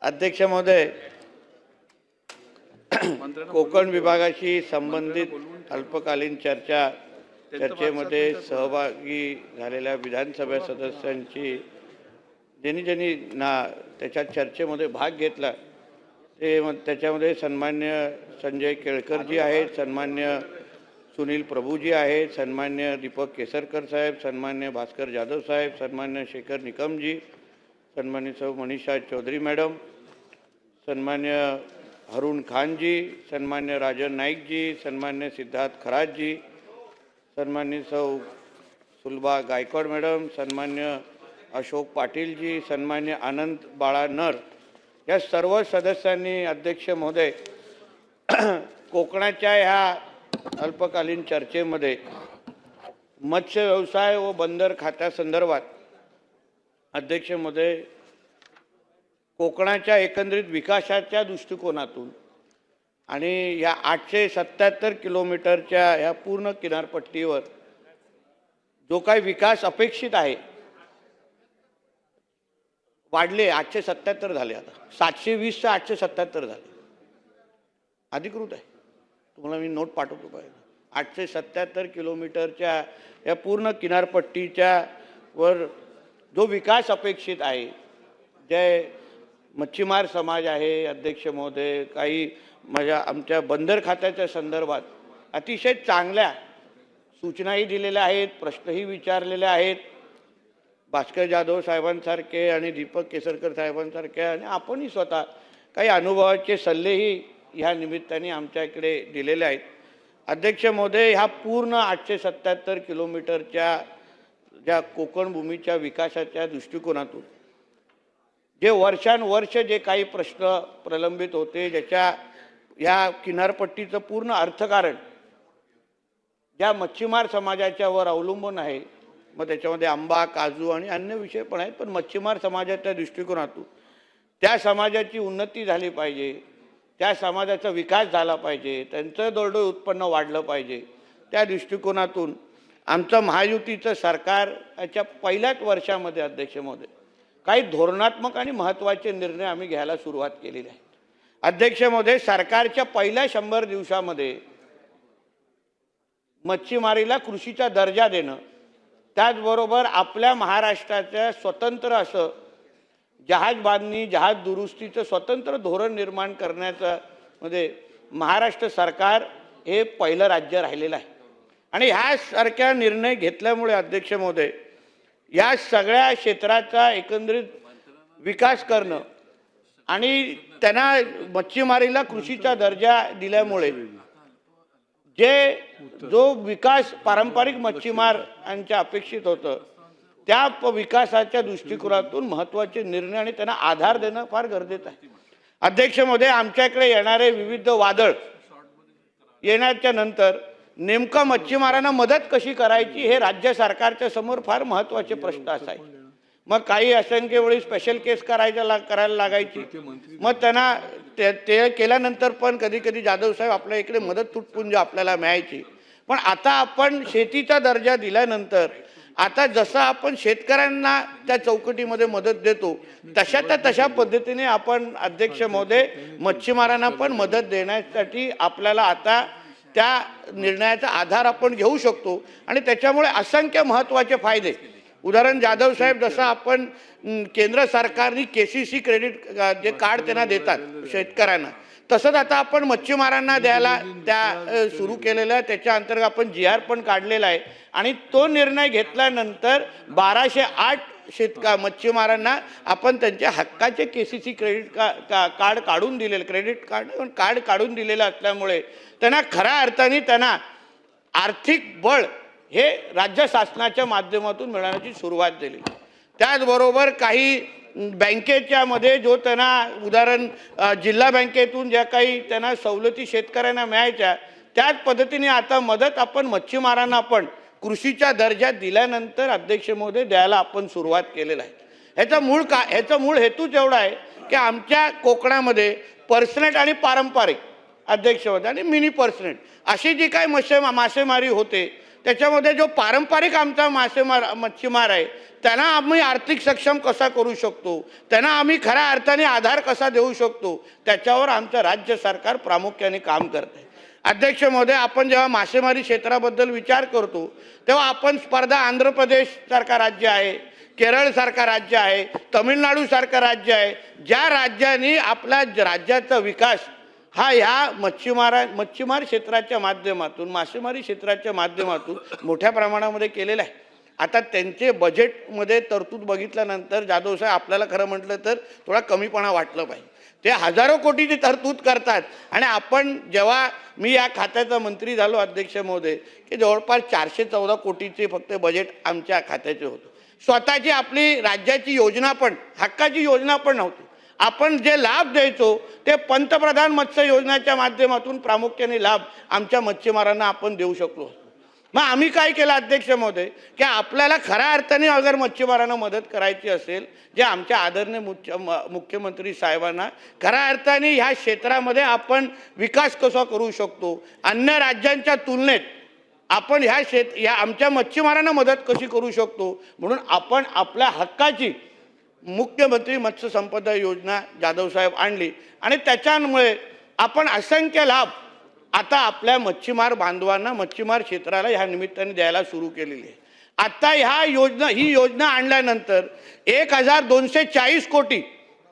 अध्यक्ष महोदय, कोकण विभागाशी संबंधित अल्पकालीन चर्चेमध्ये सहभागी झालेल्या विधानसभा सदस्यांची ज्यांनी त्याच्या चर्चेमध्ये भाग घेतला ते त्याच्यामध्ये सन्मान्य संजय केळकरजी आहेत, सन्मान्य सुनील प्रभूजी आहेत, सन्मान्य दीपक केसरकर साहेब, सन्मान्य भास्कर जाधव साहेब, सन्मान्य शेखर निकमजी, सन्मान्य सौ मनीषा चौधरी मॅडम, सन्मान्य अरुण खान जी, सन्मान्य राजन नाईक जी, सन्मान्य सिद्धार्थ खराज जी, सन्मान्य सौ सुलभा गायकवाड मॅडम, सन्मान्य अशोक पाटील जी, सन्मान्य आनंद बाळा नर, या सर्व सदस्यांनी अध्यक्ष महोदय कोकणाच्या ह्या अल्पकालीन चर्चेमध्ये मत्स्य व्यवसाय व बंदर खात्यासंदर्भात अध्यक्ष महोदय कोकणाच्या एकंदरीत विकासाच्या दृष्टिकोनातून आणि या 877 किलोमीटरच्या ह्या पूर्ण किनारपट्टीवर जो काही विकास अपेक्षित आहे, वाढले 877 झाले, आता 720 से 877 झाले, अधिकृत आहे, तुम्हाला मी नोट पाठवतो पाहिजे. 877 किलोमीटरच्या या पूर्ण किनारपट्टीच्या वर जो विकास अपेक्षित आहे, जे मच्छीमार समाज आहे अध्यक्ष महोदय, काही आमच्या बंदर खात्याच्या संदर्भात अतिशय चांगल्या सूचनाही दिलेल्या आहेत, प्रश्नही विचारलेले आहेत. भास्कर जाधव साहेबांसारखे आणि दीपक केसरकर साहेबांसारखे आणि आपणही स्वतः काही अनुभवाचे सल्लेही ह्या निमित्ताने आमच्या इकडे दिलेले आहेत. अध्यक्ष महोदय, ह्या पूर्ण 877 किलोमीटरच्या ज्या कोकण भूमीच्या विकासाच्या दृष्टिकोनातून जे वर्षानुवर्ष जे काही प्रश्न प्रलंबित होते, ज्याच्या या किनारपट्टीचं पूर्ण अर्थकारण ज्या मच्छीमार समाजाच्या वर अवलंबून आहे, मग त्याच्यामध्ये आंबा, काजू आणि अन्य विषय पण आहेत, पण मच्छीमार समाजाच्या दृष्टिकोनातून त्या समाजाची उन्नती झाली पाहिजे, त्या समाजाचा विकास झाला पाहिजे, त्यांचं दरडोई उत्पन्न वाढलं पाहिजे. त्या दृष्टिकोनातून आमचं महायुतीचं सरकार याच्या पहिल्याच वर्षामध्ये अध्यक्ष महोदय काही धोरणात्मक आणि महत्त्वाचे निर्णय आम्ही घ्यायला सुरुवात केलेली आहे. अध्यक्ष महोदय, सरकारच्या पहिल्या 100 दिवसामध्ये मच्छीमारीला कृषीचा दर्जा देणं, त्याचबरोबर आपल्या महाराष्ट्राच्या स्वतंत्र असं जहाज बांधणी, जहाज दुरुस्तीचं स्वतंत्र धोरण निर्माण करण्याचं मध्ये महाराष्ट्र सरकार हे पहिलं राज्य राहिलेलं आहे. आणि ह्यासारख्या निर्णय घेतल्यामुळे अध्यक्ष महोदय या सगळ्या क्षेत्राचा एकंदरीत विकास करणं आणि त्यांना मच्छीमारीला कृषीचा दर्जा दिल्यामुळे जो विकास पारंपरिक मच्छीमारांच्या अपेक्षित होतं, त्या विकासाच्या दृष्टिकोनातून महत्त्वाचे निर्णय आणि त्यांना आधार देणं फार गरजेचं आहे. अध्यक्ष महोदय, आमच्याकडे येणारे विविध वादळ येण्याच्या नंतर नेमका मच्छीमारांना मदत कशी करायची हे राज्य सरकारच्या समोर फार महत्त्वाचे प्रश्न असायचे. मग काही असंख्य वेळी स्पेशल केस करायला लागायची, मग त्यांना ते केल्यानंतर पण कधी कधी जाधव साहेब आपल्या इकडे मदत तुटपुंज आपल्याला मिळायची. पण आता आपण शेतीचा दर्जा दिल्यानंतर आता जसं आपण शेतकऱ्यांना त्या चौकटीमध्ये मदत देतो, तशा पद्धतीने आपण अध्यक्ष महोदय मच्छीमारांना पण मदत देण्यासाठी आपल्याला आता त्या निर्णयाचा आधार आपण घेऊ शकतो. आणि त्याच्यामुळे असंख्य महत्त्वाचे फायदे, उदाहरण जाधव साहेब, जसं आपण केंद्र सरकारने KCC क्रेडिट जे कार्ड त्यांना देतात शेतकऱ्यांना, तसंच आता आपण मच्छीमारांना द्यायला त्या सुरू केलेलं आहे. त्याच्या अंतर्गत आपण GR पण काढलेला आहे. आणि तो निर्णय घेतल्यानंतर 1208 मच्छीमारांना आपण त्यांच्या हक्काचे KCC क्रेडिट कार्ड काढून दिलेलं, क्रेडिट कार्ड काढून दिलेलं असल्यामुळे त्यांना खऱ्या अर्थाने त्यांना आर्थिक बळ हे राज्य शासनाच्या माध्यमातून मिळण्याची सुरुवात झाली. त्याचबरोबर काही बँकेच्या मध्ये जो त्यांना उदाहरण जिल्हा बँकेतून ज्या काही त्यांना सवलती शेतकऱ्यांना मिळायच्या, त्याच पद्धतीने आता मदत आपण मच्छीमारांना आपण कृषीचा दर्जा दिल्यानंतर अध्यक्ष महोदय द्यायला आपण सुरुवात केलेला आहे. ह्याचा मूळ हेतूच एवढा आहे की आमच्या कोकणामध्ये पर्सनेट आणि पारंपरिक अध्यक्ष महोदय आणि मिनी पर्सनेट अशी जी काही मासेमारी होते, त्याच्यामध्ये जो पारंपरिक आमचा मच्छीमार आहे त्यांना आम्ही आर्थिक सक्षम कसा करू शकतो, त्यांना आम्ही खऱ्या अर्थाने आधार कसा देऊ शकतो, त्याच्यावर आमचं राज्य सरकार प्रामुख्याने काम करत आहे. अध्यक्ष महोदय, आपण जेव्हा मासेमारी क्षेत्राबद्दल विचार करतो तेव्हा आपण स्पर्धा आंध्र प्रदेशसारखा राज्य आहे, केरळसारखा राज्य आहे, तमिळनाडूसारखं राज्य आहे, ज्या राज्यांनी आपल्या राज्याचा विकास हा ह्या मच्छीमार क्षेत्राच्या माध्यमातून, मासेमारी क्षेत्राच्या माध्यमातून मोठ्या प्रमाणामध्ये केलेला आहे. आता त्यांचे बजेटमध्ये तरतूद बघितल्यानंतर जाधव साहेब आपल्याला खरं म्हटलं तर थोडा कमीपणा वाटलं पाहिजे. ते हजारो कोटीची तरतूद करतात आणि आपण जेव्हा मी या खात्याचा मंत्री झालो अध्यक्ष महोदय की जवळपास 414 कोटीचे फक्त बजेट आमच्या खात्याचे होतं. स्वतःची आपली राज्याची योजना पण, हक्काची योजना पण नव्हती. आपण जे लाभ द्यायचो ते पंतप्रधान मत्स्य योजनेच्या माध्यमातून प्रामुख्याने लाभ आमच्या मच्छीमारांना आपण देऊ शकलो. मग आम्ही काय केलं अध्यक्ष महोदय की आपल्याला खऱ्या अर्थाने अगर मच्छीमारांना मदत करायची असेल, जे आमच्या आदरणीय मुख्यमंत्री साहेबांना खऱ्या अर्थाने ह्या क्षेत्रामध्ये आपण विकास कसा करू शकतो, अन्य राज्यांच्या तुलनेत आपण ह्या आमच्या मच्छीमारांना मदत कशी करू शकतो, म्हणून आपण आपल्या हक्काची मुख्यमंत्री मत्स्य संपदा योजना जाधव साहेब आणली आणि त्याच्यामुळे आपण असंख्य लाभ आता आपल्या मच्छीमार बांधवांना, मच्छीमार क्षेत्राला ह्या निमित्ताने द्यायला सुरू केलेली आहे. आता ही योजना आणल्यानंतर 1240 कोटी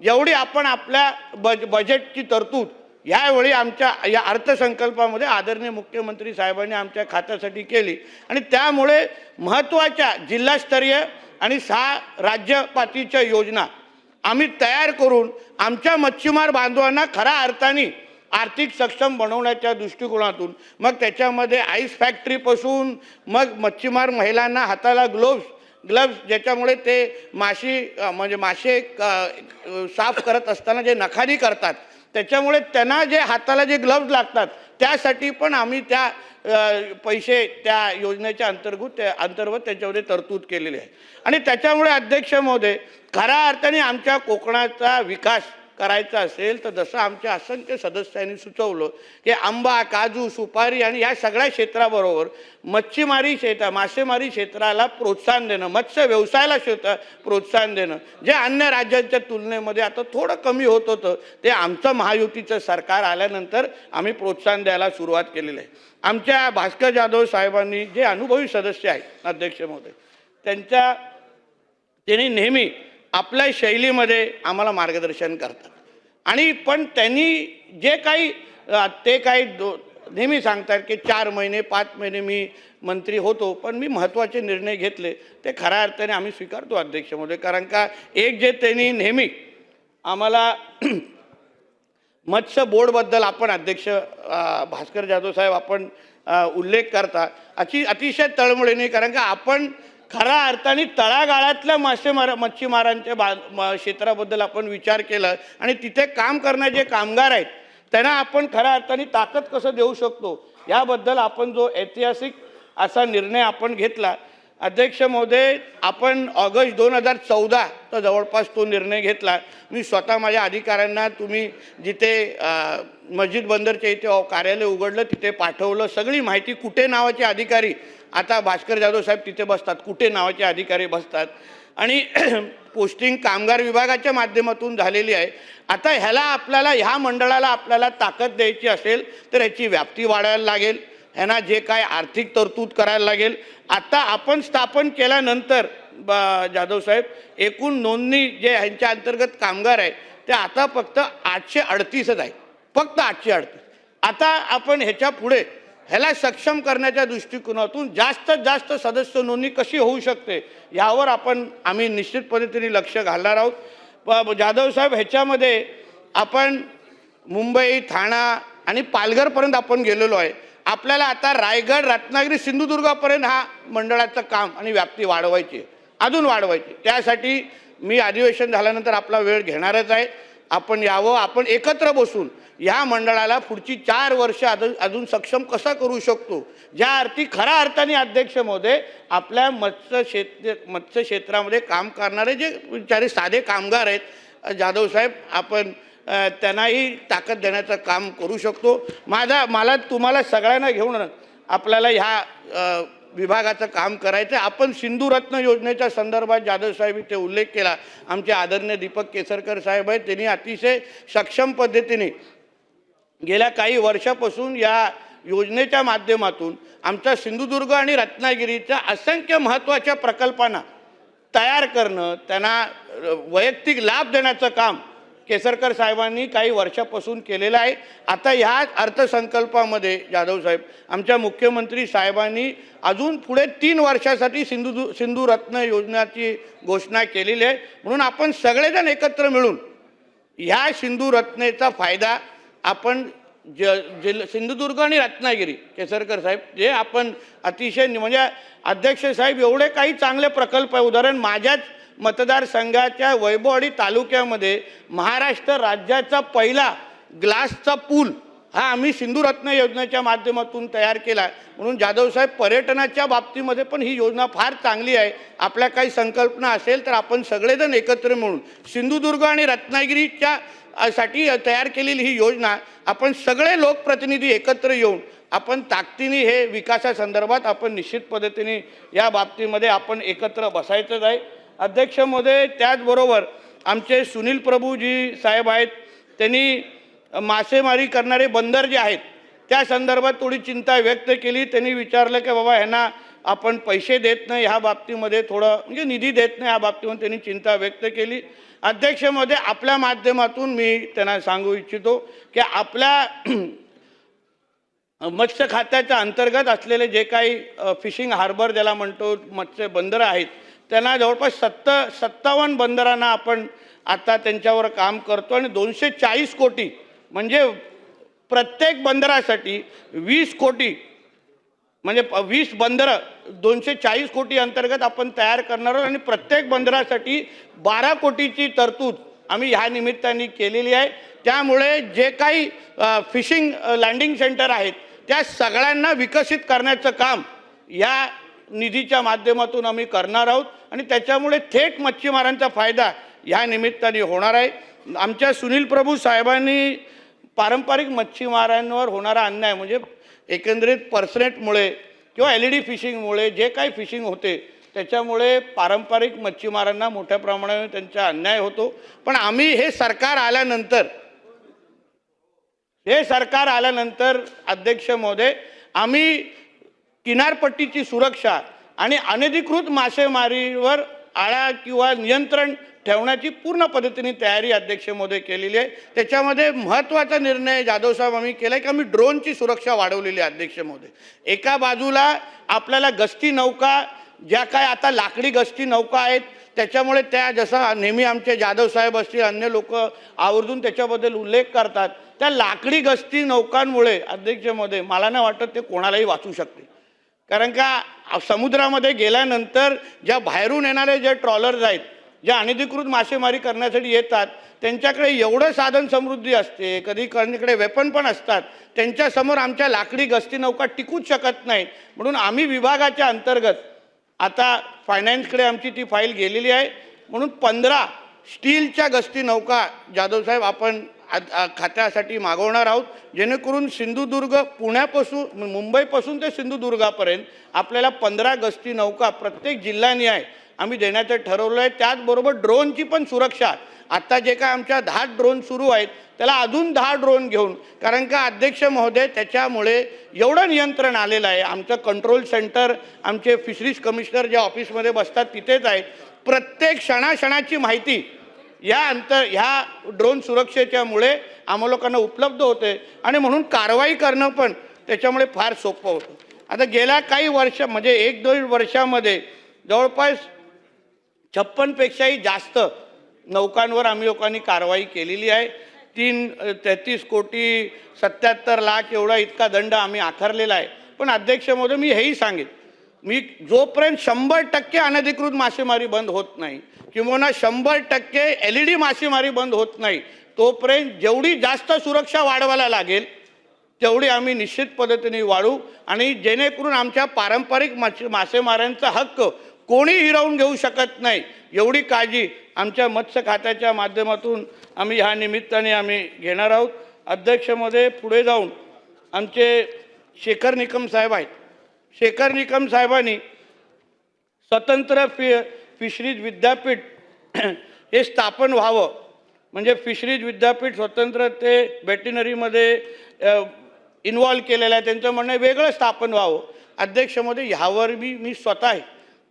एवढी आपण आपल्या बजेटची तरतूद यावेळी आमच्या या अर्थसंकल्पामध्ये आदरणीय मुख्यमंत्री साहेबांनी आमच्या खात्यासाठी केली आणि त्यामुळे महत्त्वाच्या जिल्हास्तरीय आणि 6 राज्यपातीच्या योजना आम्ही तयार करून आमच्या मच्छीमार बांधवांना खऱ्या अर्थाने आर्थिक सक्षम बनवण्याच्या दृष्टिकोनातून, मग त्याच्यामध्ये आईस फॅक्टरीपासून मग मच्छीमार महिलांना हाताला ग्लव्स ज्याच्यामुळे ते मासे साफ करत असताना जे नखानी करतात त्याच्यामुळे त्यांना जे हाताला जे ग्लव्ज लागतात त्यासाठी पण आम्ही त्या पैसे त्या योजनेच्या अंतर्गत त्याच्यामध्ये तरतूद केलेली आहे. आणि त्याच्यामुळे अध्यक्ष महोदय खऱ्या अर्थाने आमच्या कोकणाचा विकास करायचा असेल तर जसं आमच्या असंख्य सदस्यांनी सुचवलं की आंबा, काजू, सुपारी आणि या सगळ्या क्षेत्राबरोबर मासेमारी क्षेत्राला प्रोत्साहन देणं, मत्स्य व्यवसायाला प्रोत्साहन देणं, जे अन्य राज्यांच्या तुलनेमध्ये आता थोडं कमी होत होतं ते आमचं महायुतीचं सरकार आल्यानंतर आम्ही प्रोत्साहन द्यायला सुरुवात केलेली आहे. आमच्या भास्कर जाधव साहेबांनी जे अनुभवी सदस्य आहेत अध्यक्ष महोदय त्यांनी नेहमी आपल्या शैलीमध्ये आम्हाला मार्गदर्शन करतात आणि पण त्यांनी जे काही नेहमी सांगतात की 4 महिने 5 महिने मी मंत्री होतो पण मी महत्त्वाचे निर्णय घेतले ते खऱ्या अर्थाने आम्ही स्वीकारतो अध्यक्ष महोदय. कारण का जे त्यांनी नेहमी आम्हाला मत्स्य बोर्डबद्दल आपण अध्यक्ष भास्कर जाधव साहेब आपण उल्लेख करता अतिशय तळमळीने, कारण का आपण खऱ्या अर्थाने तळागाळातल्या मच्छीमारांच्या क्षेत्राबद्दल आपण विचार केला आणि तिथे काम करणारे जे कामगार आहेत त्यांना आपण खऱ्या अर्थाने ताकद कसं देऊ शकतो याबद्दल आपण जो ऐतिहासिक असा निर्णय आपण घेतला अध्यक्ष महोदय. आपण ऑगस्ट 2014 तर जवळपास तो निर्णय घेतला. मी स्वतः माझ्या अधिकाऱ्यांना तुम्ही जिथे मस्जिद बंदरच्या इथे कार्यालय उघडलं तिथे पाठवलं. सगळी माहिती कुठे नावाचे अधिकारी आता भास्कर जाधव साहेब तिथे बसतात, कुठे नावाचे अधिकारी बसतात आणि पोस्टिंग कामगार विभागाच्या माध्यमातून झालेली आहे. आता ह्या मंडळाला आपल्याला ताकद द्यायची असेल तर ह्याची व्याप्ती वाढवायला लागेल, ह्यांना जे काय आर्थिक तरतूद करायला लागेल. आता आपण स्थापन केल्यानंतर जाधव साहेब एकूण नोंदणी जे ह्यांच्या अंतर्गत कामगार आहे ते आता फक्त 838च आहे, फक्त 838. आता आपण ह्याच्या पुढे ह्याला सक्षम करण्याच्या दृष्टिकोनातून जास्तीत जास्त सदस्य नोंदणी कशी होऊ शकते यावर आम्ही निश्चित पद्धतीने लक्ष घालणार आहोत. जाधव साहेब ह्याच्यामध्ये आपण मुंबई, ठाणा आणि पालघरपर्यंत आपण गेलेलो आहे. आपल्याला आता रायगड, रत्नागिरी, सिंधुदुर्गापर्यंत हा मंडळाचं काम आणि व्याप्ती वाढवायची, अजून वाढवायची. त्यासाठी मी अधिवेशन झाल्यानंतर आपला वेळ घेणारच आहे. आपण यावं, आपण एकत्र बसून या मंडळाला पुढची 4 वर्ष अजून सक्षम कसा करू शकतो, ज्या अर्थी खऱ्या अर्थाने अध्यक्ष महोदय आपल्या मत्स्य क्षेत्रामध्ये काम करणारे जे बिचारे साधे कामगार आहेत जाधव साहेब आपण त्यांनाही ताकद देण्याचं काम करू शकतो. मला तुम्हाला सगळ्यांना घेऊन आपल्याला ह्या विभागाचं काम करायचं. आपण सिंधुरत्न योजनेच्या संदर्भात जाधव साहेब इथे उल्लेख केला. आमचे आदरणीय दीपक केसरकर साहेब आहेत, त्यांनी अतिशय सक्षम पद्धतीने गेल्या काही वर्षापासून या योजनेच्या माध्यमातून आमच्या सिंधुदुर्ग आणि रत्नागिरीच्या असंख्य महत्त्वाच्या प्रकल्पांना तयार करणं, त्यांना वैयक्तिक लाभ देण्याचं काम केसरकर साहेबांनी काही वर्षापासून केलेलं आहे. आता ह्या अर्थसंकल्पामध्ये जाधव साहेब आमच्या मुख्यमंत्री साहेबांनी अजून पुढे 3 वर्षासाठी सिंधुरत्न योजनेची घोषणा केलेली आहे. म्हणून आपण सगळेजण एकत्र मिळून ह्या सिंधुरत्नेचा फायदा आपण सिंधुदुर्ग आणि रत्नागिरी केसरकर साहेब जे आपण अतिशय म्हणजे अध्यक्ष साहेब एवढे काही चांगले प्रकल्प आहे. उदाहरण माझ्याच मतदारसंघाच्या वैभववाडी तालुक्यामध्ये महाराष्ट्र राज्याचा पहिला ग्लासचा पूल हा आम्ही सिंधुरत्न योजनेच्या माध्यमातून तयार केला. म्हणून जाधव साहेब पर्यटनाच्या बाबतीमध्ये पण ही योजना फार चांगली आहे. आपल्या काही संकल्पना असेल तर आपण सगळेजण एकत्र मिळून सिंधुदुर्ग आणि रत्नागिरीच्या साठी तयार केलेली ही योजना आपण सगळे लोकप्रतिनिधी एकत्र येऊन आपण ताकदीने हे विकासासंदर्भात आपण निश्चित पद्धतीने या बाबतीमध्ये आपण एकत्र बसायचंच आहे. अध्यक्ष महोदय, त्याचबरोबर आमचे सुनील प्रभूजी साहेब आहेत, त्यांनी मासेमारी करणारे बंदर जे आहेत त्या संदर्भात थोडी चिंता व्यक्त केली. त्यांनी विचारलं की बाबा ह्यांना आपण पैसे देत नाही, ह्या बाबतीमध्ये थोडं म्हणजे निधी देत नाही, ह्या बाबतीमध्ये त्यांनी चिंता व्यक्त केली. अध्यक्ष महोदय, आपल्या माध्यमातून मी त्यांना सांगू इच्छितो की आपल्या मत्स्य खात्याच्या अंतर्गत असलेले जे काही फिशिंग हार्बर ज्याला म्हणतो मत्स्य बंदरं आहेत त्यांना जवळपास 57 बंदरांना आपण आता त्यांच्यावर काम करतो आणि 240 कोटी म्हणजे प्रत्येक बंदरासाठी 20 कोटी म्हणजे 20 बंदरं 240 कोटी अंतर्गत आपण तयार करणार आहोत आणि प्रत्येक बंदरासाठी 12 कोटीची तरतूद आम्ही ह्या निमित्ताने केलेली आहे. त्यामुळे जे काही फिशिंग लँडिंग सेंटर आहेत त्या सगळ्यांना विकसित करण्याचं काम या निधीच्या माध्यमातून आम्ही करणार आहोत आणि त्याच्यामुळे थेट मच्छीमारांचा फायदा ह्या निमित्ताने होणार आहे. आमच्या सुनील प्रभू साहेबांनी पारंपरिक मच्छीमारांवर होणारा अन्याय म्हणजे एकंदरीत पर्सनेटमुळे किंवा LED फिशिंगमुळे जे काही फिशिंग होते त्याच्यामुळे पारंपरिक मच्छीमारांना मोठ्या प्रमाणावर त्यांचा अन्याय होतो. पण आम्ही हे सरकार आल्यानंतर अध्यक्ष महोदय आम्ही किनारपट्टीची सुरक्षा आणि अनधिकृत मासेमारीवर आळा किंवा नियंत्रण ठेवण्याची पूर्ण पद्धतीने तयारी अध्यक्ष महोदय केलेली आहे. त्याच्यामध्ये महत्त्वाचा निर्णय जाधव साहेब आम्ही केला आहे की आम्ही ड्रोनची सुरक्षा वाढवलेली आहे. अध्यक्ष महोदय, एका बाजूला आपल्याला गस्ती नौका ज्या काय आता लाकडी गस्ती नौका आहेत त्याच्यामुळे त्या जसा नेहमी आमचे जाधव साहेब असतील अन्य लोक आवर्जून त्याच्याबद्दल उल्लेख करतात, त्या लाकडी गस्ती नौकांमुळे अध्यक्ष महोदय मला नाही वाटत ते कोणालाही वाचू शकते. कारण का समुद्रामध्ये गेल्यानंतर ज्या बाहेरून येणारे जे ट्रॉलर्स आहेत ज्या अनधिकृत मासेमारी करण्यासाठी येतात त्यांच्याकडे एवढं साधन समृद्धी असते, कधी कधीकडे वेपन पण असतात, त्यांच्यासमोर आमच्या लाकडी गस्ती नौका टिकूच शकत नाही. म्हणून आम्ही विभागाच्या अंतर्गत आता फायनान्सकडे आमची ती फाईल गेलेली आहे. म्हणून 15 स्टीलच्या गस्ती नौका जाधव साहेब आपण खात्यासाठी मागवणार आहोत जेणेकरून सिंधुदुर्ग पुण्यापासून मुंबईपासून ते सिंधुदुर्गापर्यंत आपल्याला 15 गस्ती नौका प्रत्येक जिल्ह्यानिहाय आम्ही देण्याचं ठरवलं आहे. त्याचबरोबर ड्रोनची पण सुरक्षा आता जे काय आमच्या 10 ड्रोन सुरू आहेत त्याला अजून 10 ड्रोन घेऊन, कारण का अध्यक्ष महोदय त्याच्यामुळे एवढं नियंत्रण आलेलं आहे. आमचं कंट्रोल सेंटर आमचे फिशरीज कमिशनर ज्या ऑफिसमध्ये बसतात तिथेच आहेत. प्रत्येक क्षणाक्षणाची माहिती ह्या ड्रोन सुरक्षेच्यामुळे आम्हा लोकांना उपलब्ध होते आणि म्हणून कारवाई करणं पण त्याच्यामुळे फार सोपं होतं. आता गेल्या काही वर्ष म्हणजे 1-2 वर्षामध्ये जवळपास 56 पेक्षाही जास्त नौकांवर आम्ही लोकांनी कारवाई केलेली आहे. 33 कोटी 77 लाख एवढा इतका दंड आम्ही आकारलेला आहे. पण अध्यक्ष महोदय मी हेही सांगेन, मी जोपर्यंत 100% अनधिकृत मासेमारी बंद होत नाही किंवा 100% LED मासेमारी बंद होत नाही तोपर्यंत जेवढी जास्त सुरक्षा वाढवायला लागेल तेवढी आम्ही निश्चित पद्धतीने वाढवू आणि जेणेकरून आमच्या पारंपरिक मासेमाऱ्यांचा हक्क कोणी हिरावून घेऊ शकत नाही एवढी काळजी आमच्या मत्स्य खात्याच्या माध्यमातून आम्ही ह्या निमित्ताने आम्ही घेणार आहोत. अध्यक्ष महोदय, पुढे जाऊन आमचे शेखर निकम साहेब आहेत शेखर निकम साहेबांनी स्वतंत्र फिशरीज विद्यापीठ हे स्थापन व्हावं, म्हणजे फिशरीज विद्यापीठ स्वतंत्र ते वेटरनरीमध्ये इन्व्हॉल्व केलेलं आहे, त्यांचं म्हणणं वेगळं स्थापन व्हावं. अध्यक्ष महोदय, ह्यावर मी स्वतः आहे,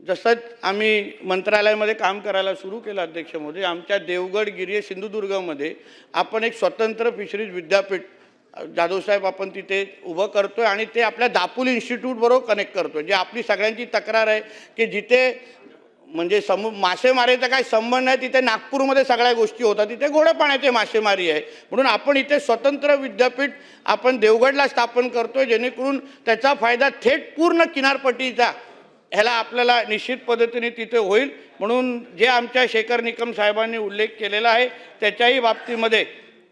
जसं आम्ही मंत्रालयामध्ये काम करायला सुरू केलं अध्यक्ष महोदय, आमच्या देवगड गिरी सिंधुदुर्गमध्ये आपण एक स्वतंत्र फिशरीज विद्यापीठ जाधवसाहेब आपण तिथे उभं करतोय आणि ते आपल्या दापोली इन्स्टिट्यूटबरोबर कनेक्ट करतोय. जे आपली सगळ्यांची तक्रार आहे की जिथे म्हणजे मासेमारीचा काय संबंध नाही, तिथे नागपूरमध्ये सगळ्या गोष्टी होतात, तिथे गोड्या पाण्याची मासेमारी आहे, म्हणून आपण इथे स्वतंत्र विद्यापीठ आपण देवगडला स्थापन करतोय, जेणेकरून त्याचा फायदा थेट पूर्ण किनारपट्टीचा ह्याला आपल्याला निश्चित पद्धतीने तिथे होईल. म्हणून जे आमच्या शेखर निकम साहेबांनी उल्लेख केलेला आहे त्याच्याही बाबतीमध्ये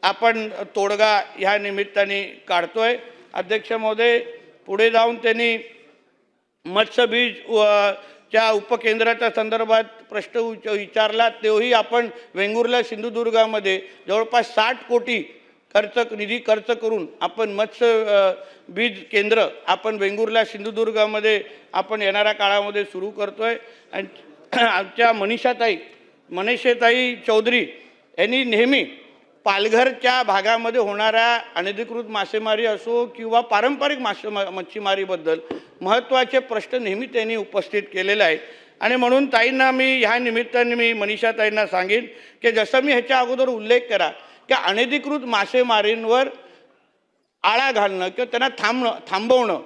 आपण तोडगा ह्या निमित्ताने काढतोय. अध्यक्ष महोदय, पुढे जाऊन त्यांनी मत्स्यबीज च्या उपकेंद्राच्या संदर्भात प्रश्न विचारला, तोही आपण वेंगुर्ला सिंधुदुर्गामध्ये जवळपास 60 कोटी निधी खर्च करून आपण मत्स्य बीज केंद्र आपण वेंगुर्ला सिंधुदुर्गामध्ये आपण येणाऱ्या काळामध्ये सुरू करतोय. आणि आमच्या मनीषाताई चौधरी यांनी नेहमी पालघरच्या भागामध्ये होणाऱ्या अनधिकृत मासेमारी असो किंवा पारंपरिक मच्छीमारीबद्दल महत्त्वाचे प्रश्न नेहमी त्यांनी उपस्थित केलेले आहेत. आणि म्हणून ताईंना मी ह्या निमित्ताने मी मनीषाताईंना सांगेन की जसं मी ह्याच्या अगोदर उल्लेख करा की अनधिकृत मासेमारींवर आळा घालणं किंवा त्यांना थांबवणं,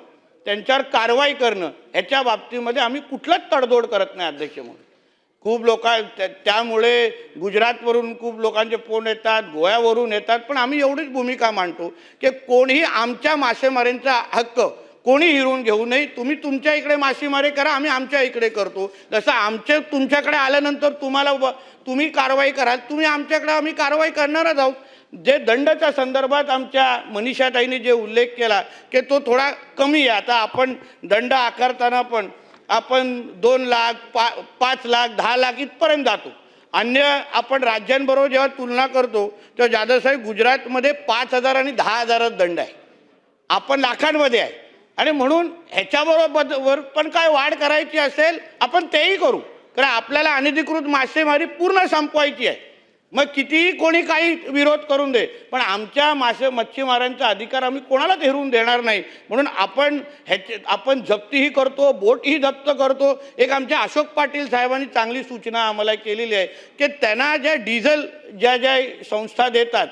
त्यांच्यावर कारवाई करणं, ह्याच्या बाबतीमध्ये आम्ही कुठलाच तडजोड करत नाही अध्यक्ष म्हणून. खूप लोक त्यामुळे गुजरातवरून खूप लोकांचे फोन येतात, गोव्यावरून येतात, पण आम्ही एवढीच भूमिका मांडतो की कोणीही आमच्या मासेमारींचा हक्क कोणी हिरवून घेऊ नये. तुम्ही तुमच्या इकडे मासेमारी करा, आम्ही आमच्या इकडे करतो. जसं तुमच्याकडे आल्यानंतर तुम्ही कारवाई कराल, तुम्ही आमच्याकडे आम्ही कारवाई करणारच आहोत. जे दंडाच्या संदर्भात आमच्या मनीषाताईंनी जे उल्लेख केला की तो थोडा कमी आहे. आता आपण दंड आकारताना पण आपण 2 लाख 5 लाख 10 लाख इथपर्यंत जातो. अन्य आपण राज्यांबरोबर जेव्हा तुलना करतो तेव्हा जाधवसाहेब गुजरातमध्ये 5,000 आणि 10,000 दंड आहे, आपण लाखांमध्ये आहे. आणि म्हणून ह्याच्याबरोबर पण काय वाढ करायची असेल आपण तेही करू, कारण आपल्याला अनधिकृत मासेमारी पूर्ण संपवायची आहे. मग कितीही कोणी काही विरोध करून दे, पण आमच्या मच्छीमारांचा अधिकार आम्ही कोणालाच हेरून देणार नाही. म्हणून आपण जप्तीही करतो, बोटही जप्त करतो. एक आमच्या अशोक पाटील साहेबांनी चांगली सूचना आम्हाला केलेली आहे की त्यांना ज्या डिझेल ज्या संस्था देतात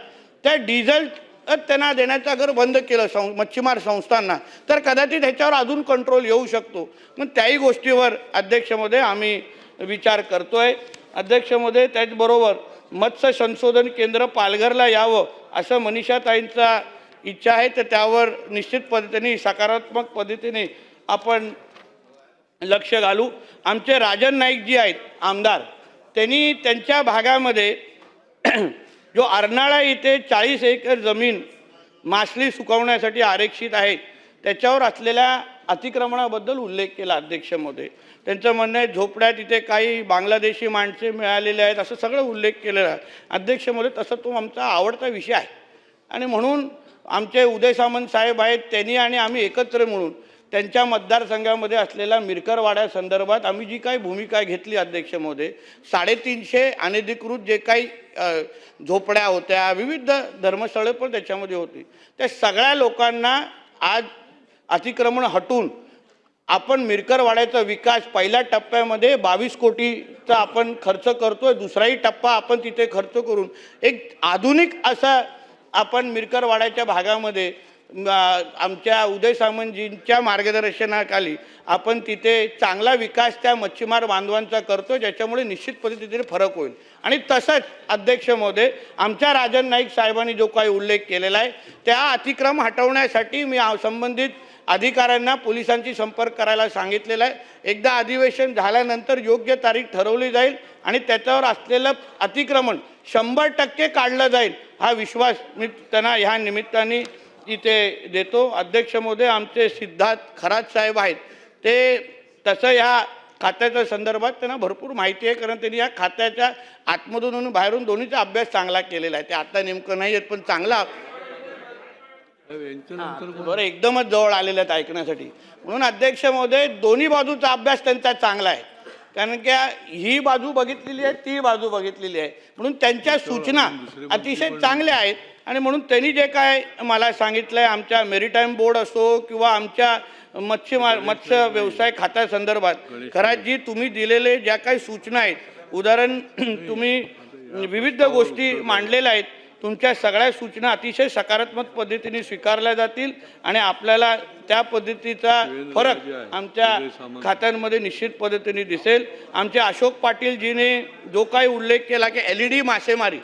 त्या डिझेल त्यांना देण्याचं अगर बंद केलं मच्छीमार संस्थांना तर कदाचित ह्याच्यावर अजून कंट्रोल येऊ शकतो. मग त्याही गोष्टीवर अध्यक्ष महोदय आम्ही विचार करतोय. अध्यक्ष महोदय, त्याचबरोबर मत्स्य संशोधन केंद्र पालघरला यावं असं मनीषाताईंचा इच्छा आहे, तर त्यावर निश्चित पद्धतीने सकारात्मक पद्धतीने आपण लक्ष घालू. आमचे राजन नाईक जी आहेत आमदार, त्यांनी त्यांच्या भागामध्ये जो अर्नाळा इथे 40 एकर जमीन मासळी सुकवण्यासाठी आरक्षित आहे त्याच्यावर असलेल्या अतिक्रमणाबद्दल उल्लेख केला अध्यक्ष महोदय. त्यांचं म्हणणं आहे झोपड्यात इथे काही बांगलादेशी माणसे मिळालेले आहेत असं सगळं उल्लेख केलेला आहे अध्यक्ष महोदय. तसं तो आमचा आवडता विषय आहे आणि म्हणून आमचे उदय सामंत साहेब आहेत, त्यांनी आणि आम्ही एकत्र मिळून त्यांच्या मतदारसंघामध्ये असलेल्या मिरकरवाड्यासंदर्भात आम्ही जी काही भूमिका घेतली अध्यक्ष महोदय, 350 अनधिकृत जे काही झोपड्या होत्या, विविध धर्मस्थळे पण त्याच्यामध्ये होती, त्या सगळ्या लोकांना आज अतिक्रमण हटून आपण मिरकरवाड्याचा विकास पहिल्या टप्प्यामध्ये 22 कोटीचा आपण खर्च करतोय. दुसराही टप्पा आपण तिथे खर्च करून एक आधुनिक असा आपण मिरकरवाड्याच्या भागामध्ये आमच्या उदय सामंतजींच्या मार्गदर्शनाखाली आपण तिथे चांगला विकास त्या मच्छीमार बांधवांचा करतो, ज्याच्यामुळे निश्चित पद्धतीने फरक होईल. आणि तसंच अध्यक्ष महोदय, आमच्या राजन नाईक साहेबांनी जो काही उल्लेख केलेला आहे त्या अतिक्रम हटवण्यासाठी मी संबंधित अधिकाऱ्यांना पोलिसांशी संपर्क करायला सांगितलेला आहे. एकदा अधिवेशन झाल्यानंतर योग्य तारीख ठरवली जाईल आणि त्याच्यावर असलेलं अतिक्रमण 100% काढलं जाईल हा विश्वास मी त्यांना ह्या निमित्ताने इथे देतो. अध्यक्ष महोदय, आमचे सिद्धार्थ खरात साहेब आहेत, ते तसं ह्या खात्याच्या संदर्भात त्यांना भरपूर माहिती आहे, कारण त्यांनी या खात्याच्या आतमधून आणि बाहेरून दोन्हीचा अभ्यास चांगला केलेला आहे. ते आता नेमकं नाही आहेत पण चांगला बरं, एकदमच जवळ आलेले आहेत ऐकण्यासाठी. म्हणून अध्यक्ष महोदय, दोन्ही बाजूचा अभ्यास त्यांचा चांगला आहे, कारण की ही बाजू बघितलेली आहे, ती बाजू बघितलेली आहे. म्हणून त्यांच्या सूचना अतिशय चांगल्या आहेत. आणि म्हणून त्यांनी जे काय मला सांगितलंय, आमच्या मेरीटाईम बोर्ड असो किंवा आमच्या मत्स्य व्यवसाय खात्यासंदर्भात, खरंच जी तुम्ही दिलेले ज्या काही सूचना आहेत, उदाहरण तुम्ही विविध गोष्टी मांडलेल्या आहेत, तुमच्या सगळ्या सूचना अतिशय सकारात्मक पद्धतीने स्वीकारल्या जातील आणि आपल्याला त्या पद्धतीचा फरक आमच्या खात्यांमध्ये निश्चित पद्धतीने दिसेल. आमचे अशोक पाटीलजीने जो काही उल्लेख केला की LED मासेमारी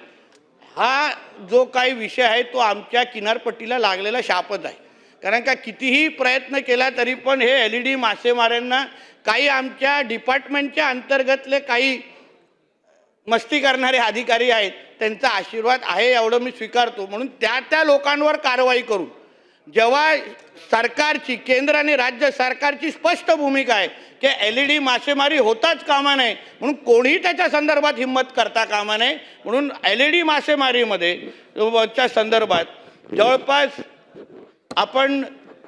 हा जो काही विषय आहे तो आमच्या किनारपट्टीला लागलेला शापच आहे. कारण का कितीही प्रयत्न केला तरी पण हे LED मासेमाऱ्यांना काही आमच्या डिपार्टमेंटच्या अंतर्गतले काही मस्ती करणारे अधिकारी आहेत, त्यांचा आशीर्वाद आहे एवढं मी स्वीकारतो. म्हणून त्या लोकांवर कारवाई करून, जेव्हा सरकारची, केंद्र आणि राज्य सरकारची स्पष्ट भूमिका आहे की LED मासेमारी होताच कामा नये, म्हणून कोणीही त्याच्या संदर्भात हिंमत करता कामा नये. म्हणून LED मासेमारीमध्ये च्या संदर्भात जवळपास आपण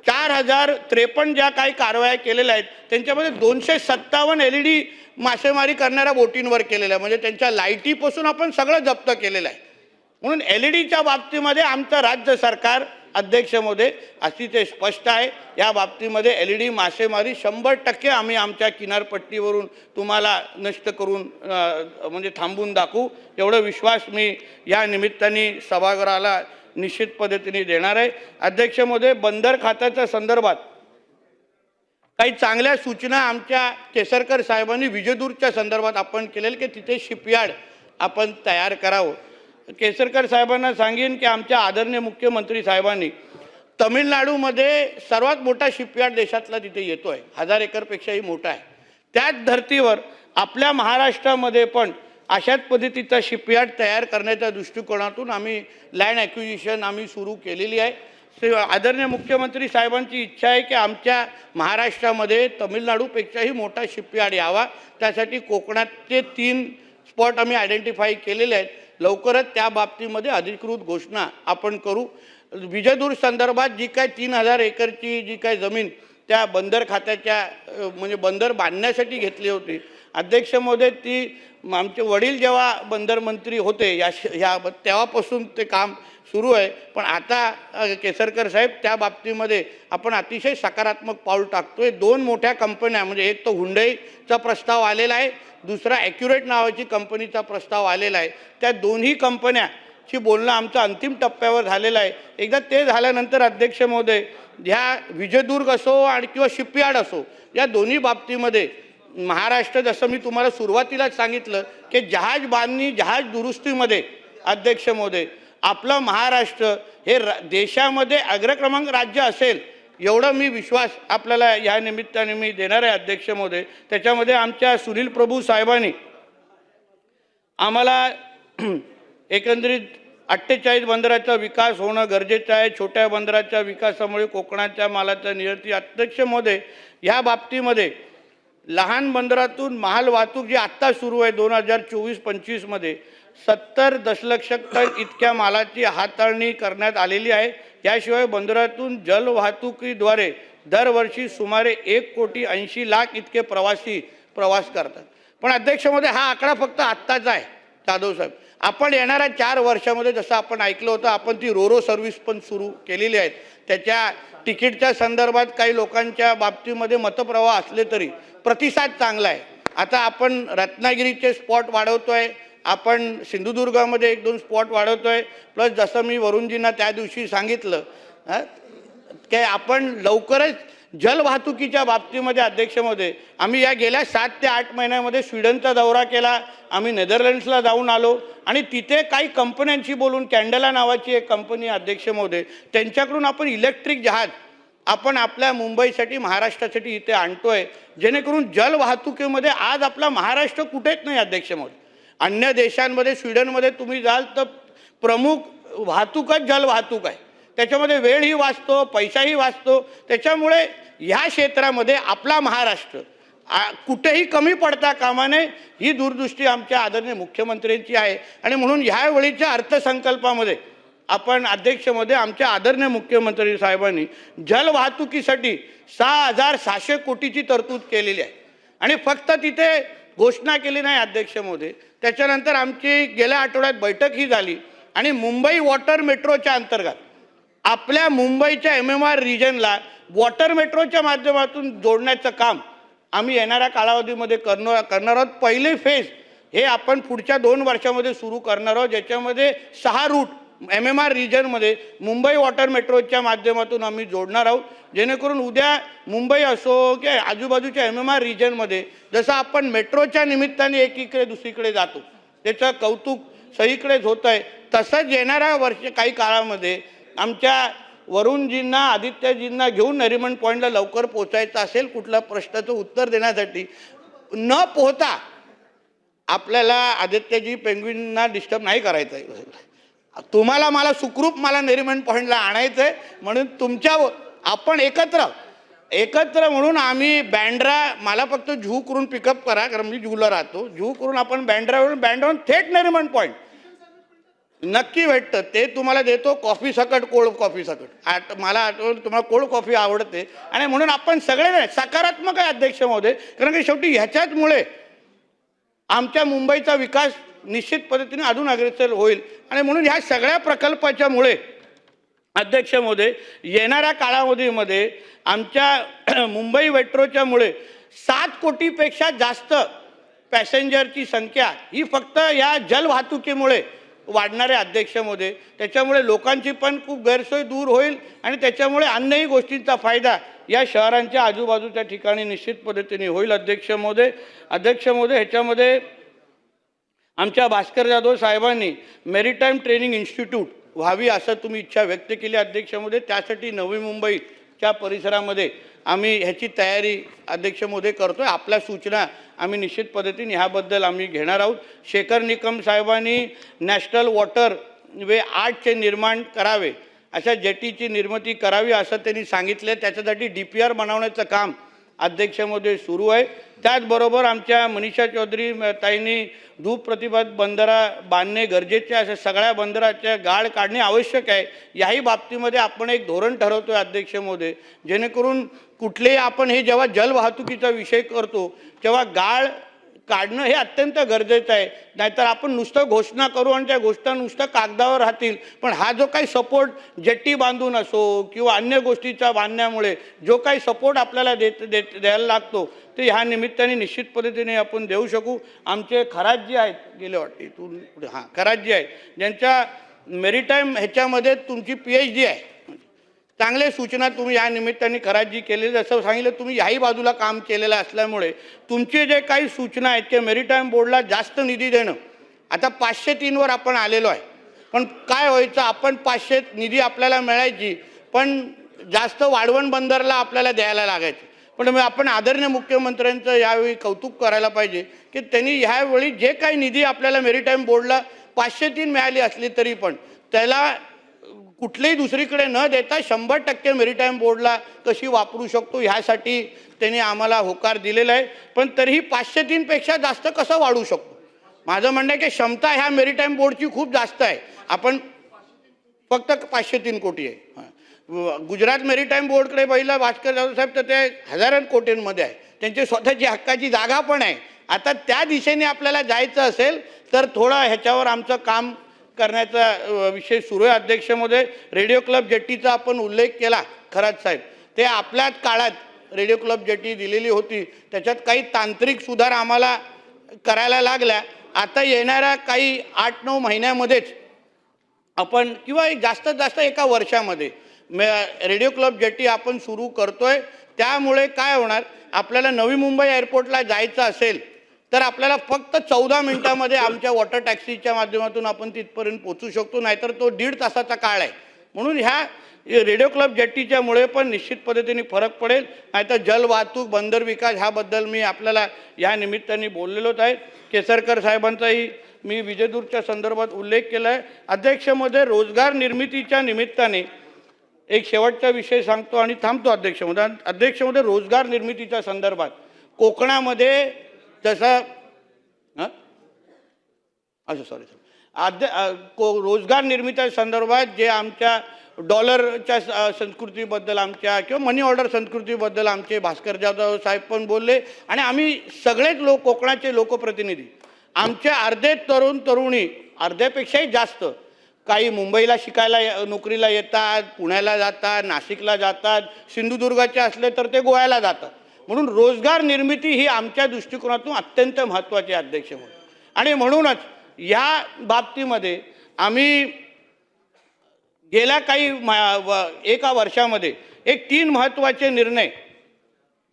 4053 ज्या काही कारवाया केलेल्या आहेत, त्यांच्यामध्ये 257 LED मासेमारी करणाऱ्या बोटींवर केलेल्या आहे. म्हणजे त्यांच्या लाईटीपासून आपण सगळं जप्त केलेलं आहे. म्हणून LEDच्या बाबतीमध्ये आमचं राज्य सरकार, अध्यक्ष महोदय, अतिशय स्पष्ट आहे. या बाबतीमध्ये LED मासेमारी 100% आम्ही आमच्या किनारपट्टीवरून तुम्हाला नष्ट करून म्हणजे थांबून दाखवू, एवढा विश्वास मी या निमित्ताने सभागृहाला निश्चित पद्धतीने देणार आहे. अध्यक्ष महोदय, बंदर खात्याच्या संदर्भात काही चांगल्या सूचना आमच्या केसरकर साहेबांनी विजयदुर्गच्या संदर्भात आपण केलेलं की तिथे शिपयार्ड आपण तयार करावं. केसरकर साहेबांना सांगेन की आमच्या आदरणीय मुख्यमंत्री साहेबांनी तमिळनाडूमध्ये सर्वात मोठा शिपयार्ड देशातला तिथे येतो आहे, 1000 एकरपेक्षाही मोठा आहे. त्याच धर्तीवर आपल्या महाराष्ट्रामध्ये पण अशाच पद्धतीचा शिपयार्ड तयार करण्याच्या दृष्टिकोनातून आम्ही लँड ॲक्विजिशन आम्ही सुरू केलेली आहे. आदरणीय मुख्यमंत्री साहेबांची इच्छा आहे की आमच्या महाराष्ट्रामध्ये तमिळनाडूपेक्षाही मोठा शिपयार्ड यावा. त्यासाठी कोकणातचे 3 स्पॉट आम्ही आयडेंटिफाय केलेले आहेत. लवकरच त्या बाबतीमध्ये अधिकृत घोषणा आपण करू. विजयदुर्ग संदर्भात जी काय 3000 एकरची जी काय जमीन त्या बंदर खात्याच्या म्हणजे बंदर बांधण्यासाठी घेतली होती, अध्यक्ष महोदय, ती आमचे वडील जेव्हा बंदर मंत्री होते या तेव्हापासून ते काम सुरू आहे. पण आता केसरकर साहेब त्या बाबतीमध्ये आपण अतिशय सकारात्मक पाऊल टाकतोय. 2 मोठ्या कंपन्या, म्हणजे एक तो हुंडईचा प्रस्ताव आलेला आहे, दुसरा ॲक्युरेट नावाची कंपनीचा प्रस्ताव आलेला आहे. त्या दोन्ही कंपन्याची बोलणं आमचं अंतिम टप्प्यावर झालेलं आहे. एकदा ते झाल्यानंतर अध्यक्ष महोदय, ह्या विजयदुर्ग असो आणि किंवा शिपयार्ड असो, या दोन्ही बाबतीमध्ये महाराष्ट्र, जसं मी तुम्हाला सुरुवातीलाच सांगितलं की जहाज बांधणी, जहाज दुरुस्तीमध्ये अध्यक्ष महोदय, आपलं महाराष्ट्र हे देशामध्ये अग्रक्रमांक राज्य असेल एवढा मी विश्वास आपल्याला या निमित्ताने मी देणार आहे. अध्यक्ष महोदय, त्याच्यामध्ये आमच्या सुनील प्रभू साहेबांनी आम्हाला एकंदरीत 48 बंदराचा विकास होणं गरजेचं आहे. छोट्या बंदराच्या विकासामुळे कोकणाच्या मालाचा निर्याती. अध्यक्ष महोदय, ह्या बाबतीमध्ये लहान बंदरातून माल वाहतूक जी आत्ता सुरू आहे 2024-25मध्ये 70 दशलक्ष टन इतक्या मालाची हाताळणी करण्यात आलेली आहे. याशिवाय बंदरातून जल वाहतुकीद्वारे दरवर्षी सुमारे 1,80,00,000 इतके प्रवासी प्रवास करतात. पण अध्यक्ष महोदय, हा आकडा फक्त आत्ताचा आहे. जाधव साहेब, आपण येणाऱ्या 4 वर्षामध्ये जसं आपण ऐकलं होतं, आपण ती रोरो सर्व्हिस पण सुरू केलेली आहेत. त्याच्या तिकीटच्या संदर्भात काही लोकांच्या बाबतीमध्ये मतप्रवाह असले तरी प्रतिसाद चांगला आहे. आता आपण रत्नागिरीचे स्पॉट वाढवतोय, आपण सिंधुदुर्गामध्ये 1-2 स्पॉट वाढवतोय. प्लस जसं मी वरुणजींना त्या दिवशी सांगितलं की आपण लवकरच जलवाहतुकीच्या बाबतीमध्ये अध्यक्ष महोदय, आम्ही या गेल्या 7 ते 8 महिन्यामध्ये स्वीडनचा दौरा केला, आम्ही नेदरलँड्सला जाऊन आलो आणि तिथे काही कंपन्यांशी बोलून, कॅन्डेला नावाची एक कंपनी अध्यक्ष महोदय, त्यांच्याकडून आपण इलेक्ट्रिक जहाज आपण आपल्या मुंबईसाठी, महाराष्ट्रासाठी इथे आणतोय, जेणेकरून जलवाहतुकीमध्ये आज आपला महाराष्ट्र कुठेच नाही. अध्यक्ष महोदय, अन्य देशांमध्ये, स्वीडनमध्ये तुम्ही जाल तर प्रमुख वाहतूकच जलवाहतूक आहे. त्याच्यामध्ये वेळही वाचतो, पैसाही वाचतो. त्याच्यामुळे ह्या क्षेत्रामध्ये आपला महाराष्ट्र कुठेही कमी पडता कामा नये, ही दूरदृष्टी आमच्या आदरणीय मुख्यमंत्र्यांची आहे. आणि म्हणून ह्या वेळीच्या अर्थसंकल्पामध्ये आपण अध्यक्ष महोदय आमच्या आदरणीय मुख्यमंत्री साहेबांनी जल वाहतुकीसाठी 6,600 कोटीची तरतूद केलेली आहे आणि फक्त तिथे घोषणा केली नाही अध्यक्ष महोदय, त्याच्यानंतर आमची गेल्या आठवड्यात बैठकही झाली आणि मुंबई वॉटर मेट्रोच्या अंतर्गत आपल्या मुंबईच्या MMR रिजनला वॉटर मेट्रोच्या माध्यमातून जोडण्याचं काम आम्ही येणाऱ्या कालावधीमध्ये करणार आहोत. पहिले फेज हे आपण पुढच्या 2 वर्षामध्ये सुरू करणार आहोत, ज्याच्यामध्ये 6 रूट MMR रिजनमध्ये मुंबई वॉटर मेट्रोच्या माध्यमातून आम्ही जोडणार आहोत, जेणेकरून उद्या मुंबई असो की आजूबाजूच्या MMR रिजनमध्ये जसं आपण मेट्रोच्या निमित्ताने एकीकडे दुसरीकडे जातो त्याचं कौतुक सगळीकडेच होतं आहे, तसंच येणाऱ्या काही काळामध्ये आमच्या वरुणजींना आदित्यजींना घेऊन नरिमन पॉईंटला लवकर पोचायचं असेल कुठल्या प्रश्नाचं उत्तर देण्यासाठी न पोहता आपल्याला आदित्यजी पेंग्विनना डिस्टर्ब नाही करायचं आहे. तुम्हाला मला सुखरूप नरिमन पॉईंटला आणायचं आहे, म्हणून तुमच्या आपण एकत्र म्हणून आम्ही बँड्रा मला फक्त जुहू करून पिकअप करा, कारण मी जुहूला राहतो, जुहू करून आपण बँड्रावरून थेट नरिमन पॉईंट नक्की भेटतं. ते तुम्हाला देतो कॉफी सकट, कोल्ड कॉफी सकट. मला आठवण तुम्हाला कोल्ड कॉफी आवडते आणि म्हणून आपण सगळे सकारात्मक आहे अध्यक्ष महोदय, कारण की शेवटी ह्याच्याचमुळे आमच्या मुंबईचा विकास निश्चित पद्धतीने अजून अग्रेसर होईल आणि म्हणून ह्या सगळ्या प्रकल्पाच्यामुळे अध्यक्ष महोदय येणाऱ्या कालावधीमध्ये आमच्या मुंबई मेट्रोच्यामुळे 7 कोटीपेक्षा जास्त पॅसेंजरची संख्या ही फक्त या जलवाहतुकीमुळे वाढणारे अध्यक्ष महोदय. त्याच्यामुळे लोकांची पण खूप गैरसोय दूर होईल आणि त्याच्यामुळे अन्यही गोष्टींचा फायदा या शहरांच्या आजूबाजूच्या ठिकाणी निश्चित पद्धतीने होईल अध्यक्ष महोदय. ह्याच्यामध्ये आमच्या भास्कर जाधव साहेबांनी मेरीटाईम ट्रेनिंग इन्स्टिट्यूट व्हावी असं तुम्ही इच्छा व्यक्त केली अध्यक्ष महोदय. त्यासाठी नवी मुंबईच्या परिसरामध्ये आम्ही ह्याची तयारी अध्यक्ष महोदय करतो आहे. आपल्या सूचना आम्ही निश्चित पद्धतीने ह्याबद्दल आम्ही घेणार आहोत. शेखर निकम साहेबांनी नॅशनल वॉटर वे 8चे निर्माण करावे, अशा जेटीची निर्मिती करावी असं त्यांनी सांगितलं. त्याच्यासाठी DPR बनवण्याचं काम अध्यक्ष महोदय सुरू आहे. त्याचबरोबर आमच्या मनीषा चौधरी ताईंनी धूप प्रतिबंध बंदरा बांधणे गरजेचे आहे, सगळ्या बंदराच्या गाळ काढणे आवश्यक आहे. याही बाबतीमध्ये आपण एक धोरण ठरवतो आहे अध्यक्ष महोदय, जेणेकरून कुठलेही आपण हे जेव्हा जलवाहतुकीचा विषय करतो तेव्हा गाळ काढणं हे अत्यंत गरजेचं आहे. नाहीतर आपण नुसतं घोषणा करू आणि त्या गोष्टी नुसतं कागदावर राहतील, पण हा जो काही सपोर्ट जेट्टी बांधून असो किंवा अन्य गोष्टीचा बांधण्यामुळे जो काही सपोर्ट आपल्याला द्यायला लागतो ते ह्या निमित्ताने निश्चित पद्धतीने आपण देऊ शकू. आमचे खराजी आहेत गेले वाटते इथून पुढे खराजी आहेत ज्यांच्या मेरीटाईम ह्याच्यामध्ये तुमची PhD आहे. चांगले सूचना तुम्ही या निमित्ताने खराजी केलेली, जसं सांगितलं तुम्ही ह्याही बाजूला काम केलेलं असल्यामुळे तुमचे जे काही सूचना आहेत ते मेरीटाईम बोर्डला जास्त निधी देणं. आता 503वर आपण आलेलो आहे, पण काय व्हायचं आपण 500 निधी आपल्याला मिळायची पण जास्त वाढवण बंदरला आपल्याला द्यायला लागायचं. पण आपण आदरणीय मुख्यमंत्र्यांचं यावेळी कौतुक करायला पाहिजे की त्यांनी ह्यावेळी जे काही निधी आपल्याला मेरीटाईम बोर्डला 503 मिळाली असली तरी पण त्याला कुठलेही दुसरीकडे न देता 100% मेरीटाईम बोर्डला कशी वापरू शकतो ह्यासाठी त्यांनी आम्हाला होकार दिलेला आहे. पण तरीही 503 पेक्षा जास्त कसं वाढू शकतो. माझं म्हणणं आहे की क्षमता ह्या मेरीटाईम बोर्डची खूप जास्त आहे. आपण फक्त 503 कोटी आहे. गुजरात मेरीटाईम बोर्डकडे पहिला भास्कर जाधव साहेब तर ते हजारो कोटींमध्ये आहे, त्यांची स्वतःची हक्काची जागा पण आहे. आता त्या दिशेने आपल्याला जायचं असेल तर थोडं ह्याच्यावर आमचं काम करण्याचा विषय सुरू आहे अध्यक्ष महोदय. रेडिओ क्लब जेट्टीचा आपण उल्लेख केला खरात साहेब, ते आपल्याच काळात रेडिओ क्लब जेट्टी दिलेली होती, त्याच्यात काही तांत्रिक सुधार आम्हाला करायला लागल्या. आता येणाऱ्या काही 8-9 महिन्यामध्येच आपण किंवा जास्तीत जास्त एका वर्षामध्ये रेडिओ क्लब जेट्टी आपण सुरू करतोय. त्यामुळे काय होणार, आपल्याला नवी मुंबई एअरपोर्टला जायचं असेल तर आपल्याला फक्त 14 मिनिटांमध्ये आमच्या वॉटर टॅक्सीच्या माध्यमातून आपण तिथपर्यंत पोहोचू शकतो, नाहीतर तो 1.5 तासाचा काळ आहे. म्हणून ह्या रेडिओ क्लब जेट्टीच्यामुळे पण निश्चित पद्धतीने फरक पडेल. नाहीतर जल वाहतूक बंदर विकास ह्याबद्दल मी आपल्याला या निमित्ताने बोललेलोच आहे. केसरकर साहेबांचाही मी विजयदूरच्या संदर्भात उल्लेख केला आहे. अध्यक्षमध्ये रोजगार निर्मितीच्या निमित्ताने एक शेवटचा विषय सांगतो आणि थांबतो अध्यक्षमध्ये रोजगार निर्मितीच्या संदर्भात कोकणामध्ये जसं रोजगार निर्मिती संदर्भात जे आमच्या डॉलरच्या संस्कृतीबद्दल आमच्या किंवा मनी ऑर्डर संस्कृतीबद्दल आमचे भास्कर जाधव साहेब पण बोलले आणि आम्ही सगळेच कोकणाचे लोकप्रतिनिधी आमच्या अर्धे तरुण तरुणी अर्ध्यापेक्षाही जास्त काही मुंबईला शिकायला नोकरीला येतात, पुण्याला जातात, नाशिकला जातात, सिंधुदुर्गाचे असले तर ते गोव्याला जातात. म्हणून रोजगार निर्मिती ही आमच्या दृष्टिकोनातून अत्यंत महत्त्वाची अध्यक्ष म्हणून आणि म्हणूनच या बाबतीमध्ये आम्ही गेल्या काही एका वर्षामध्ये एक 3 महत्त्वाचे निर्णय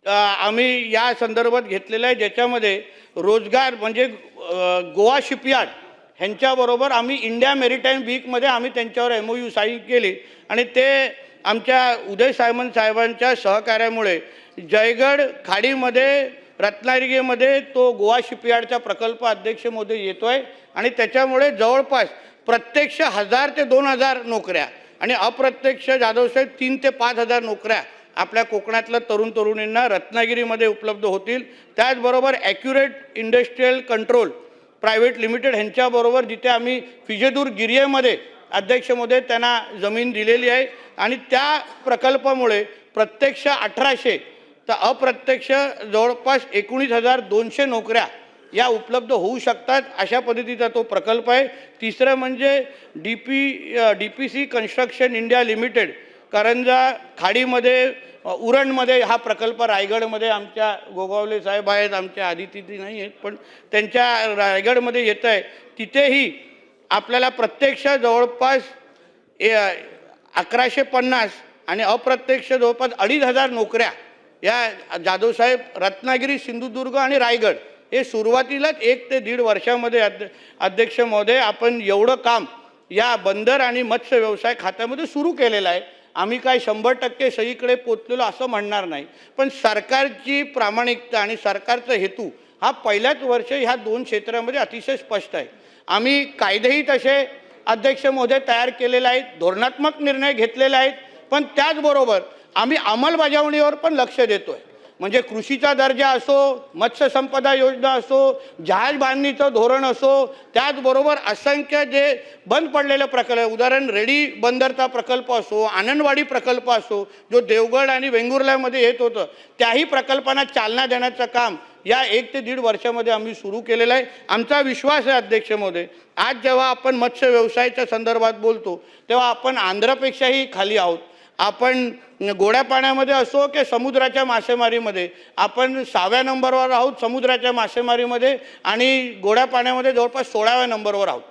आम्ही या संदर्भात घेतलेला आहे, ज्याच्यामध्ये रोजगार म्हणजे गोवा शिपयार्ड ह्यांच्याबरोबर आम्ही इंडिया मेरीटाईम वीकमध्ये आम्ही त्यांच्यावर MOU साईन केली आणि ते आमच्या उदय सामंत साहेबांच्या सहकार्यामुळे जयगड खाडीमध्ये रत्नागिरीमध्ये तो गोवा शिपयार्डचा प्रकल्प अध्यक्ष मोदी येतो आहे आणि त्याच्यामुळे जवळपास प्रत्यक्ष 1000 ते 2000 नोकऱ्या आणि अप्रत्यक्ष जाधवसाहेब 3 ते 5000 नोकऱ्या आपल्या कोकणातल्या तरुण तरुणींना रत्नागिरीमध्ये उपलब्ध होतील. त्याचबरोबर accurate industrial control private limited ह्यांच्याबरोबर जिथे आम्ही फिजेदूर गिरियेमध्ये अध्यक्ष महोदय त्यांना जमीन दिलेली आहे आणि त्या प्रकल्पामुळे प्रत्यक्ष 1800 तर अप्रत्यक्ष जवळपास 19,200 नोकऱ्या या उपलब्ध होऊ शकतात अशा पद्धतीचा तो प्रकल्प आहे. तिसरं म्हणजे DPC construction India limited Karanja खाडीमध्ये उरणमध्ये हा प्रकल्प रायगडमध्ये आमच्या गोगावले साहेब आहेत, आमच्या आदिती नाही आहेत पण त्यांच्या रायगडमध्ये येतं आहे. तिथेही आपल्याला प्रत्यक्ष जवळपास 1150 आणि अप्रत्यक्ष जवळपास 2500 नोकऱ्या या जाधवसाहेब रत्नागिरी सिंधुदुर्ग आणि रायगड हे सुरुवातीलाच 1 ते 1.5 वर्षामध्ये अध्यक्ष महोदय आपण एवढं काम या बंदर आणि मत्स्य व्यवसाय खात्यामध्ये सुरू केलेलं आहे. आम्ही काय 100% सगळीकडे पोचलेलो असं म्हणणार नाही, पण सरकारची प्रामाणिकता आणि सरकारचा हेतू हा पहिल्याच वर्ष ह्या 2 क्षेत्रामध्ये अतिशय स्पष्ट आहे. आम्ही कायदेही तसे अध्यक्ष महोदय तयार केलेले आहेत, धोरणात्मक निर्णय घेतलेले आहेत, पण त्याचबरोबर आम्ही अंमलबजावणीवर पण लक्ष देतो आहे. म्हणजे कृषीचा दर्जा असो, मत्स्य संपदा योजना असो, जहाज बांधणीचं धोरण असो, त्याचबरोबर असंख्य जे बंद पडलेले प्रकल्प उदाहरण रेडी बंदरचा प्रकल्प असो, आनंदवाडी प्रकल्प असो जो देवगड आणि वेंगुर्ल्यामध्ये येत होतं त्याही प्रकल्पांना चालना देण्याचं काम या 1 ते 1.5 वर्षामध्ये आम्ही सुरू केलेलं आहे. आमचा विश्वास आहे अध्यक्ष महोदय, आज जेव्हा आपण मत्स्य व्यवसायाच्या संदर्भात बोलतो तेव्हा आपण आंध्रपेक्षाही खाली आहोत. आपण गोड्या पाण्यामध्ये असो की समुद्राच्या मासेमारीमध्ये आपण 6व्या नंबरवर आहोत समुद्राच्या मासेमारीमध्ये आणि गोड्या पाण्यामध्ये जवळपास 16व्या नंबरवर आहोत.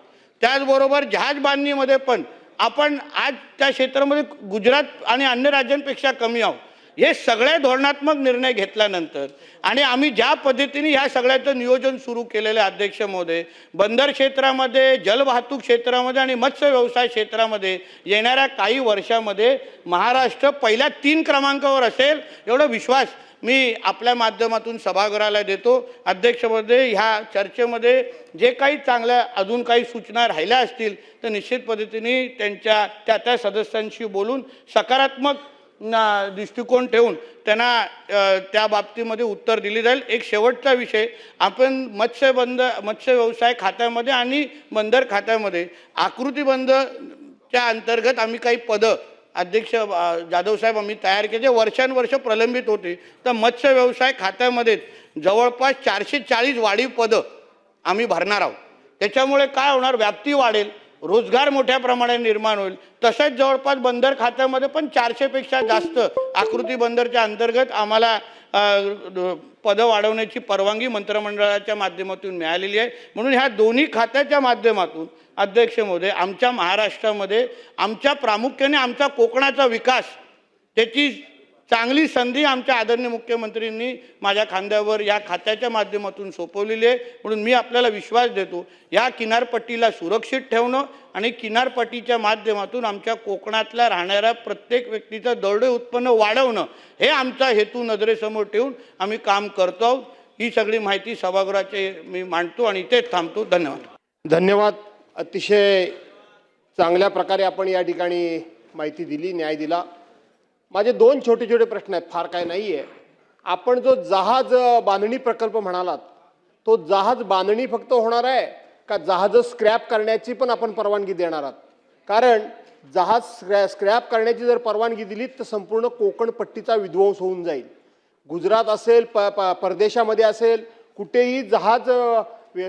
त्याचबरोबर जहाज बांधणीमध्ये पण आपण आज त्या क्षेत्रामध्ये गुजरात आणि अन्य राज्यांपेक्षा कमी आहोत. हे सगळे धोरणात्मक निर्णय घेतल्यानंतर आणि आम्ही ज्या पद्धतीने ह्या सगळ्याचं नियोजन सुरू केलेलं आहे अध्यक्ष महोदय, बंदर क्षेत्रामध्ये, जलवाहतूक क्षेत्रामध्ये आणि मत्स्य व्यवसाय क्षेत्रामध्ये येणाऱ्या काही वर्षामध्ये महाराष्ट्र पहिल्या 3 क्रमांकावर असेल एवढा विश्वास मी आपल्या माध्यमातून सभागृहाला देतो. अध्यक्ष महोदय, ह्या चर्चेमध्ये जे काही चांगल्या अजून काही सूचना राहिल्या असतील तर निश्चित पद्धतीने त्यांच्या त्या सदस्यांशी बोलून सकारात्मक दृष्टिकोन ठेवून त्यांना त्या बाबतीमध्ये उत्तर दिली जाईल. एक शेवटचा विषय, आपण मत्स्य व्यवसाय खात्यामध्ये आणि बंदर खात्यामध्ये आकृतीबंधच्या अंतर्गत आम्ही काही पदं अध्यक्ष जाधवसाहेब आम्ही तयार केले, वर्षानुवर्ष प्रलंबित होते. तर मत्स्य व्यवसाय खात्यामध्ये जवळपास 440 वाढीव पदं आम्ही भरणार आहोत. त्याच्यामुळे काय होणार, व्याप्ती वाढेल, रोजगार मोठ्या प्रमाणात निर्माण होईल. तसंच जवळपास बंदर खात्यामध्ये पण 400पेक्षा जास्त आकृती बंदरच्या अंतर्गत आम्हाला पदं वाढवण्याची परवानगी मंत्रिमंडळाच्या माध्यमातून मिळालेली आहे. म्हणून ह्या दोन्ही खात्याच्या माध्यमातून अध्यक्ष महोदय आमच्या महाराष्ट्रामध्ये आमच्या प्रामुख्याने आमच्या कोकणाचा विकास त्याची चांगली संधी आमच्या आदरणीय मुख्यमंत्र्यांनी माझ्या खांद्यावर या खात्याच्या माध्यमातून सोपवलेली आहे. म्हणून मी आपल्याला विश्वास देतो, या किनारपट्टीला सुरक्षित ठेवणं आणि किनारपट्टीच्या माध्यमातून आमच्या कोकणातल्या राहणाऱ्या प्रत्येक व्यक्तीचं दरडोई उत्पन्न वाढवणं हे आमचा हेतू नजरेसमोर ठेवून आम्ही काम करतो आहोत. ही सगळी माहिती सभागृहाचे मी मांडतो आणि इथेच थांबतो. धन्यवाद. धन्यवाद. अतिशय चांगल्या प्रकारे आपण या ठिकाणी माहिती दिली, न्याय दिला. माझे 2 छोटे छोटे प्रश्न आहेत, फार काय नाही आहे. आपण जो जहाज बांधणी प्रकल्प म्हणालात तो जहाज बांधणी फक्त होणार आहे का जहाजं स्क्रॅप करण्याची पण आपण परवानगी देणार आहात? कारण जहाज स्क्रॅप करण्याची जर परवानगी दिली तर संपूर्ण कोकण पट्टीचा विध्वंस होऊन जाईल. गुजरात असेल, परदेशामध्ये असेल, कुठेही जहाज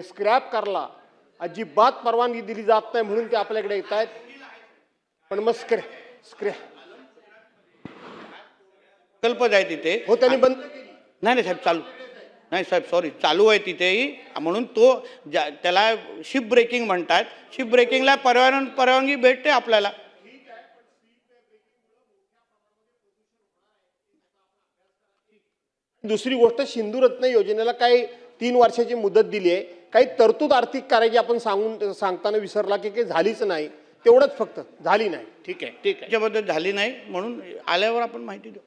स्क्रॅप करला अजिबात परवानगी दिली जात नाही, म्हणून ते आपल्याकडे येत आहेत. पण मग स्क्रॅप प्रकल्प आहे तिथे. हो, त्यांनी बंद नाही साहेब, चालू नाही साहेब, सॉरी, चालू आहे तिथेही, म्हणून तो त्याला शिप ब्रेकिंग म्हणतात. शिप ब्रेकिंगला परवानगी भेटते आपल्याला. दुसरी गोष्ट, सिंधुरत्न योजनेला काही 3 वर्षाची मुदत दिली आहे. काही तरतूद आर्थिक करायची आपण सांगताना विसरला की काही झालीच नाही, तेवढंच फक्त झाली नाही. ठीक आहे, त्याच्याबद्दल झाली नाही, म्हणून आल्यावर आपण माहिती देऊ.